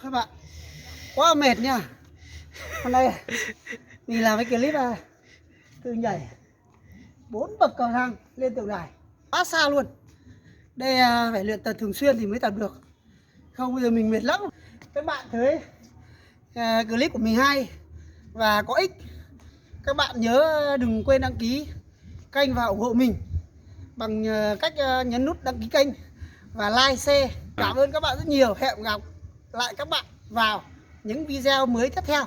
các bạn. Quá mệt nha. Hôm nay mình làm cái clip từ nhảy 4 bậc cầu thang lên tượng đài quá xa luôn. Đây phải luyện tập thường xuyên thì mới tập được, không bây giờ mình mệt lắm. Các bạn thấy clip của mình hay và có ích, các bạn nhớ đừng quên đăng ký kênh và ủng hộ mình bằng cách nhấn nút đăng ký kênh và like, share. Cảm ơn các bạn rất nhiều. Hẹn gặp lại các bạn vào những video mới tiếp theo.